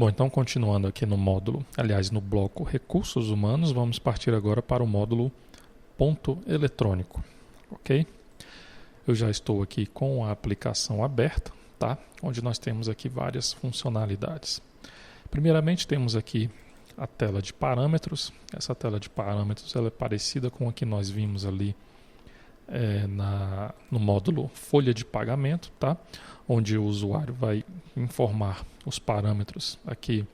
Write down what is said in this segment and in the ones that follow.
Bom, então continuando aqui no módulo, aliás, no bloco Recursos Humanos, vamos partir agora para o módulo Ponto Eletrônico, ok? Eu já estou aqui com a aplicação aberta, tá? Onde nós temos aqui várias funcionalidades. Primeiramente temos aqui a tela de parâmetros. Essa tela de parâmetros ela é parecida com a que nós vimos ali no módulo Folha de Pagamento, tá? Onde o usuário vai informar os parâmetros aqui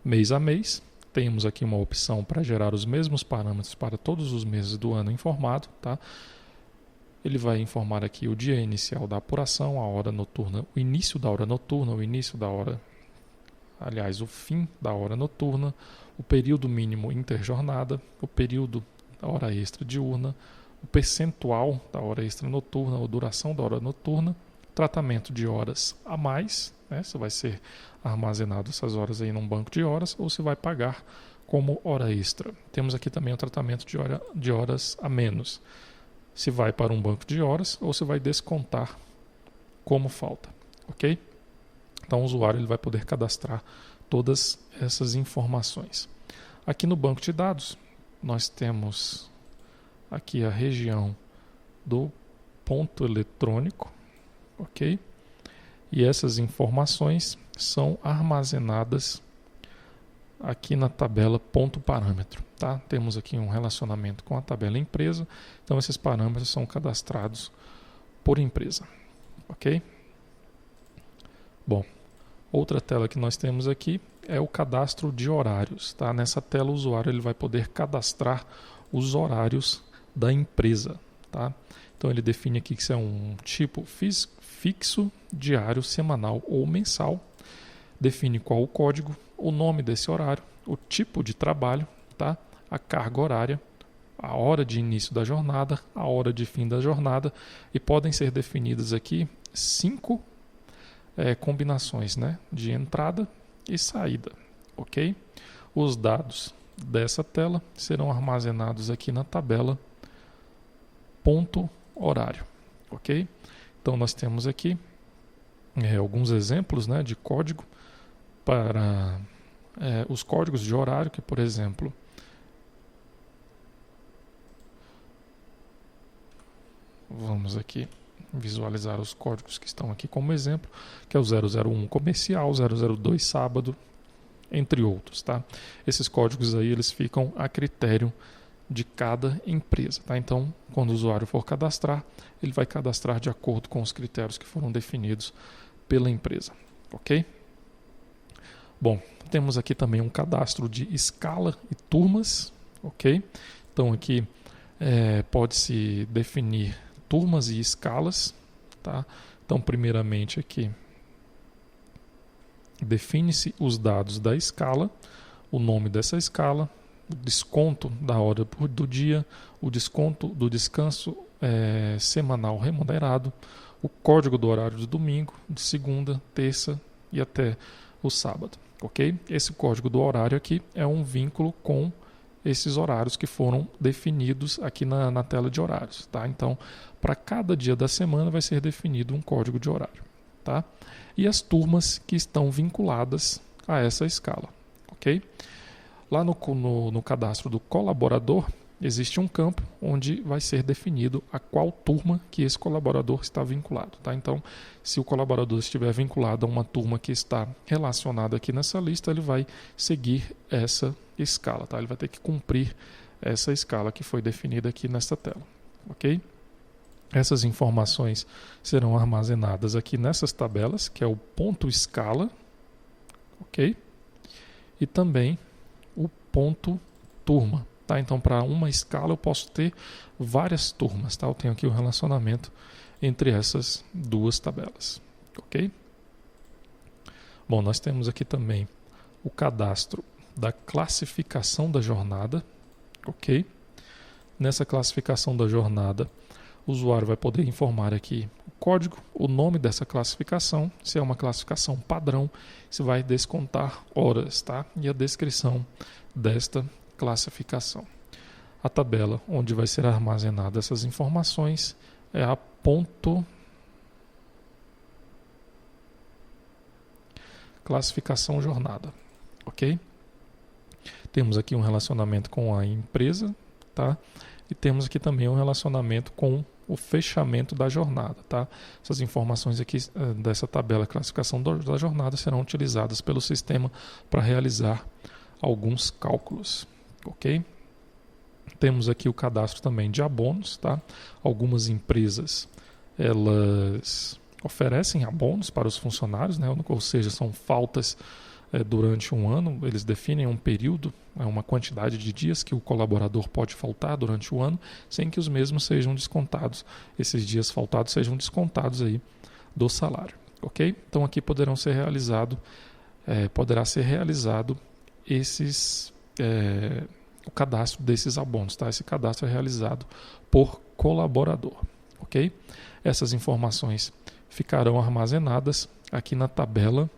mês a mês. Temos aqui uma opção para gerar os mesmos parâmetros para todos os meses do ano informado, tá? Ele vai informar aqui o dia inicial da apuração, a hora noturna, o início da hora noturna, o fim da hora noturna, o período mínimo interjornada, o período da hora extra diurna, o percentual da hora extra noturna, a duração da hora noturna, tratamento de horas a mais, né? Se vai ser armazenado essas horas aí num banco de horas ou se vai pagar como hora extra. Temos aqui também o tratamento de horas a menos, se vai para um banco de horas ou se vai descontar como falta, ok? Então o usuário ele vai poder cadastrar todas essas informações. Aqui no banco de dados nós temos aqui a região do ponto eletrônico, ok? E essas informações são armazenadas aqui na tabela ponto parâmetro, tá? Temos aqui um relacionamento com a tabela empresa, então esses parâmetros são cadastrados por empresa, ok? Bom, outra tela que nós temos aqui é o cadastro de horários, tá? Nessa tela o usuário ele vai poder cadastrar os horários da empresa, tá? Então ele define aqui que isso é um tipo fixo, diário, semanal ou mensal. Define qual o código, o nome desse horário, o tipo de trabalho, tá? A carga horária, a hora de início da jornada, a hora de fim da jornada, e podem ser definidas aqui 5 combinações, né? De entrada e saída, ok? Os dados dessa tela serão armazenados aqui na tabela ponto horário, ok? Então nós temos aqui alguns exemplos, né, de código para os códigos de horário, que por exemplo vamos aqui visualizar os códigos que estão aqui como exemplo, que é o 001 comercial, 002 sábado, entre outros, tá? Esses códigos aí eles ficam a critério de cada empresa, tá? Então, quando o usuário for cadastrar, ele vai cadastrar de acordo com os critérios que foram definidos pela empresa, ok? Bom, temos aqui também um cadastro de escala e turmas, ok? Então aqui pode-se definir turmas e escalas, tá? Então primeiramente aqui define-se os dados da escala, o nome dessa escala, o desconto da hora do dia, o desconto do descanso semanal remunerado, o código do horário de domingo, de segunda, terça e até o sábado, ok? Esse código do horário aqui é um vínculo com esses horários que foram definidos aqui na tela de horários, tá? Então, para cada dia da semana vai ser definido um código de horário, tá? E as turmas que estão vinculadas a essa escala, ok? Lá no cadastro do colaborador, existe um campo onde vai ser definido a qual turma que esse colaborador está vinculado, tá? Então, se o colaborador estiver vinculado a uma turma que está relacionada aqui nessa lista, ele vai seguir essa escala, tá? Ele vai ter que cumprir essa escala que foi definida aqui nesta tela, ok? Essas informações serão armazenadas aqui nessas tabelas, que é o ponto escala, ok? E também o ponto turma, tá? Então, para uma escala eu posso ter várias turmas, tá? Eu tenho aqui o relacionamento entre essas duas tabelas, ok? Bom, nós temos aqui também o cadastro da classificação da jornada, ok? Nessa classificação da jornada, o usuário vai poder informar aqui o código, o nome dessa classificação, se é uma classificação padrão, se vai descontar horas, tá? E a descrição desta classificação. A tabela onde vai ser armazenada essas informações é a classificação jornada, ok? Temos aqui um relacionamento com a empresa, tá? E temos aqui também um relacionamento com o fechamento da jornada, tá? Essas informações aqui dessa tabela classificação da jornada serão utilizadas pelo sistema para realizar alguns cálculos, ok? Temos aqui o cadastro também de abonos, tá? Algumas empresas, elas oferecem abonos para os funcionários, né? Ou seja, são faltas durante um ano, eles definem um período, uma quantidade de dias que o colaborador pode faltar durante o ano, sem que os mesmos sejam descontados, esses dias faltados sejam descontados aí do salário, ok? Então aqui poderá ser realizado o cadastro desses abonos, tá? Esse cadastro é realizado por colaborador, ok? Essas informações ficarão armazenadas aqui na tabela.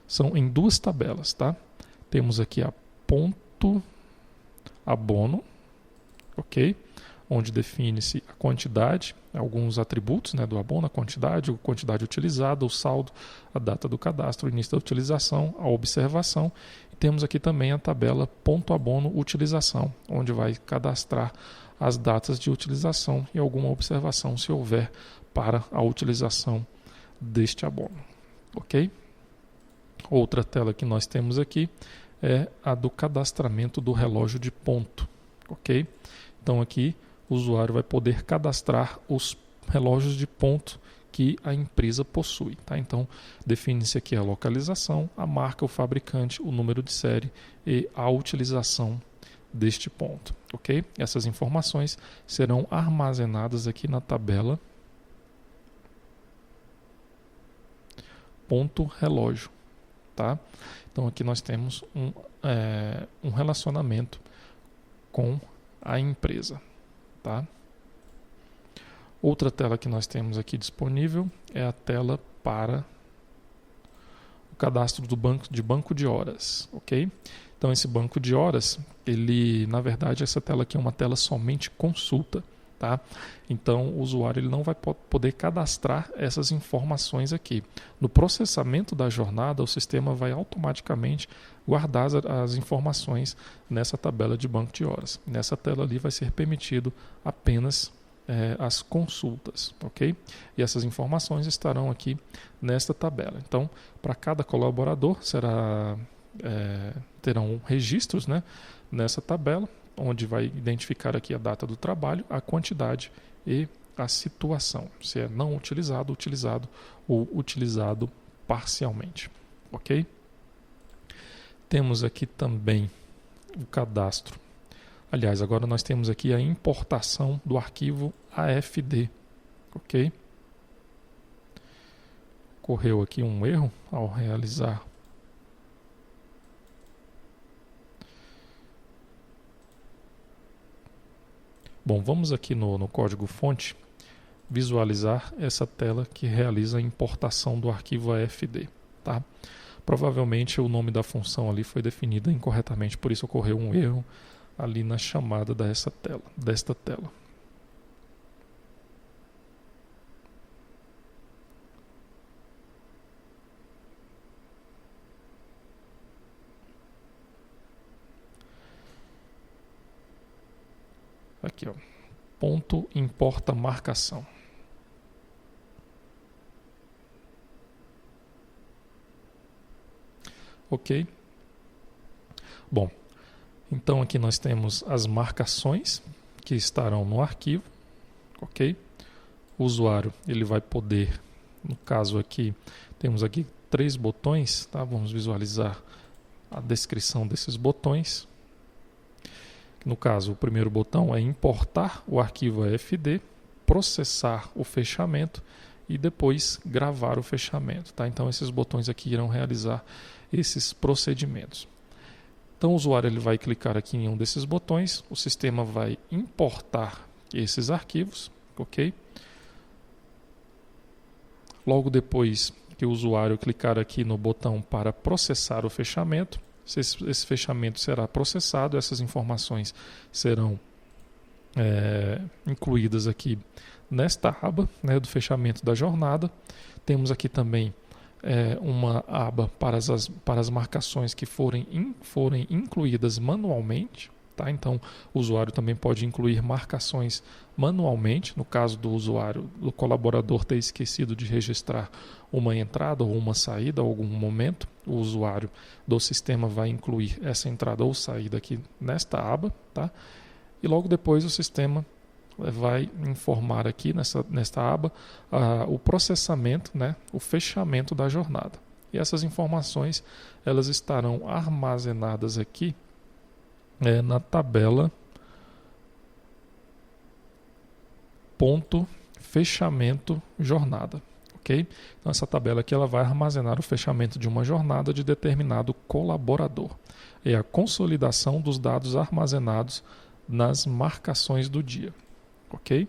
São em duas tabelas, tá? Temos aqui a ponto abono, ok? Onde define-se a quantidade, alguns atributos, né, do abono, a quantidade utilizada, o saldo, a data do cadastro, o início da utilização, a observação. E temos aqui também a tabela ponto abono utilização, onde vai cadastrar as datas de utilização e alguma observação, se houver, para a utilização deste abono, ok? Outra tela que nós temos aqui é a do cadastramento do relógio de ponto, ok? Então aqui o usuário vai poder cadastrar os relógios de ponto que a empresa possui, tá? Então define-se aqui a localização, a marca, o fabricante, o número de série e a utilização deste ponto, ok? Essas informações serão armazenadas aqui na tabela ponto relógio. Tá? Então aqui nós temos um relacionamento com a empresa. Tá? Outra tela que nós temos aqui disponível é a tela para o cadastro de banco de horas. Ok? Então esse banco de horas, na verdade essa tela aqui é uma tela somente consulta. Tá? Então o usuário ele não vai poder cadastrar essas informações aqui. No processamento da jornada, o sistema vai automaticamente guardar as informações nessa tabela de banco de horas. Nessa tela ali vai ser permitido apenas as consultas, ok? E essas informações estarão aqui nesta tabela. Então, para cada colaborador terão registros, né, nessa tabela, onde vai identificar aqui a data do trabalho, a quantidade e a situação, se é não utilizado, utilizado ou utilizado parcialmente, ok? Temos aqui também o cadastro. Aliás, agora nós temos aqui a importação do arquivo AFD, ok? Ocorreu aqui um erro ao realizar Bom, vamos aqui no código-fonte visualizar essa tela que realiza a importação do arquivo AFD. Tá? Provavelmente o nome da função ali foi definido incorretamente, por isso ocorreu um erro ali na chamada desta tela. Aqui, ó, ponto importa marcação. Ok? Bom, então aqui nós temos as marcações que estarão no arquivo, ok? O usuário ele vai poder, no caso aqui, temos aqui 3 botões, tá? Vamos visualizar a descrição desses botões. No caso, o primeiro botão é importar o arquivo AFD, processar o fechamento e depois gravar o fechamento. Tá? Então, esses botões aqui irão realizar esses procedimentos. Então, o usuário ele vai clicar aqui em um desses botões, o sistema vai importar esses arquivos, ok? Logo depois que o usuário clicar aqui no botão para processar o fechamento, esse fechamento será processado, essas informações serão incluídas aqui nesta aba, né, do fechamento da jornada. Temos aqui também uma aba para as marcações que forem incluídas manualmente. Tá? Então, o usuário também pode incluir marcações manualmente, no caso do usuário, do colaborador ter esquecido de registrar uma entrada ou uma saída em algum momento, o usuário do sistema vai incluir essa entrada ou saída aqui nesta aba, tá? E logo depois o sistema vai informar aqui nesta aba o processamento, né, o fechamento da jornada. E essas informações elas estarão armazenadas aqui na tabela ponto fechamento jornada, ok? Então essa tabela aqui ela vai armazenar o fechamento de uma jornada de determinado colaborador. É a consolidação dos dados armazenados nas marcações do dia, ok?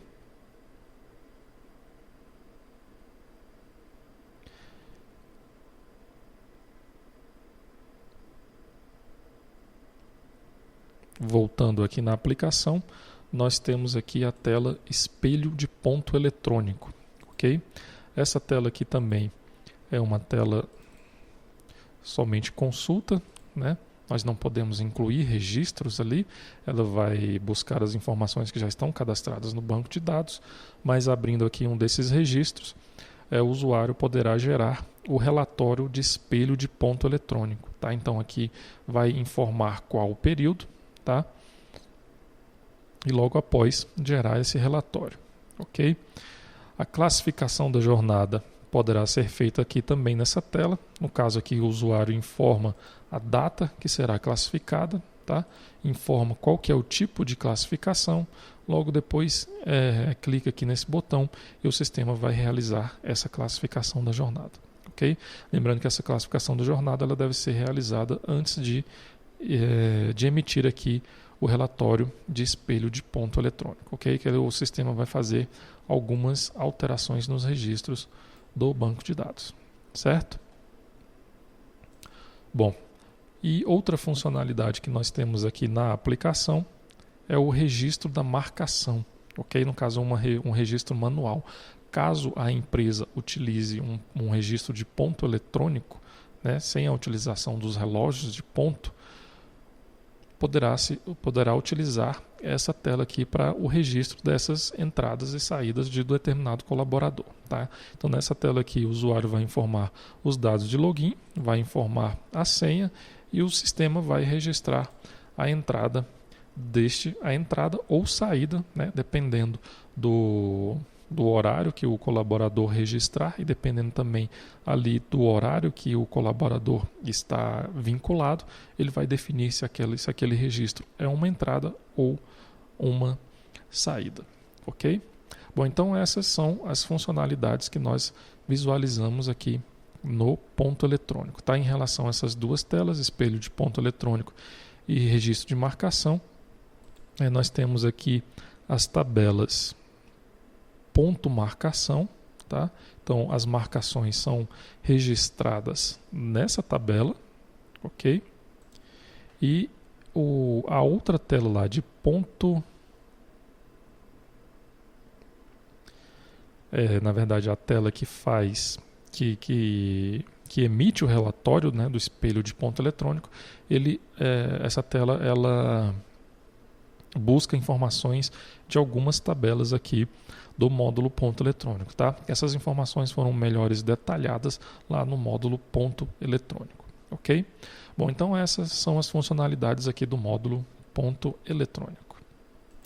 Voltando aqui na aplicação, nós temos aqui a tela espelho de ponto eletrônico, ok? Essa tela aqui também é uma tela somente consulta, né? Nós não podemos incluir registros ali, ela vai buscar as informações que já estão cadastradas no banco de dados, mas abrindo aqui um desses registros, o usuário poderá gerar o relatório de espelho de ponto eletrônico, tá? Então aqui vai informar qual o período, tá? E logo após gerar esse relatório, ok? A classificação da jornada poderá ser feita aqui também nessa tela. No caso aqui o usuário informa a data que será classificada, tá? Informa qual que é o tipo de classificação. Logo depois clica aqui nesse botão e o sistema vai realizar essa classificação da jornada, ok? Lembrando que essa classificação da jornada ela deve ser realizada antes de emitir aqui o relatório de espelho de ponto eletrônico, ok? Que o sistema vai fazer algumas alterações nos registros do banco de dados, certo? Bom, e outra funcionalidade que nós temos aqui na aplicação é o registro da marcação, ok? No caso, um registro manual. Caso a empresa utilize um registro de ponto eletrônico, né, sem a utilização dos relógios de ponto, poderá utilizar essa tela aqui para o registro dessas entradas e saídas de determinado colaborador, tá? Então nessa tela aqui o usuário vai informar os dados de login, vai informar a senha e o sistema vai registrar a entrada ou saída, né, dependendo do horário que o colaborador registrar e dependendo também ali do horário que o colaborador está vinculado, ele vai definir se aquele registro é uma entrada ou uma saída, ok? Bom, então essas são as funcionalidades que nós visualizamos aqui no ponto eletrônico, tá? Em relação a essas duas telas, espelho de ponto eletrônico e registro de marcação, nós temos aqui as tabelas ponto marcação, tá? Então as marcações são registradas nessa tabela, ok? E a outra tela lá de ponto, na verdade a tela que faz, que emite o relatório, né, do espelho de ponto eletrônico, essa tela ela busca informações de algumas tabelas aqui do módulo ponto eletrônico, tá? Essas informações foram melhores detalhadas lá no módulo ponto eletrônico, ok? Bom, então essas são as funcionalidades aqui do módulo ponto eletrônico.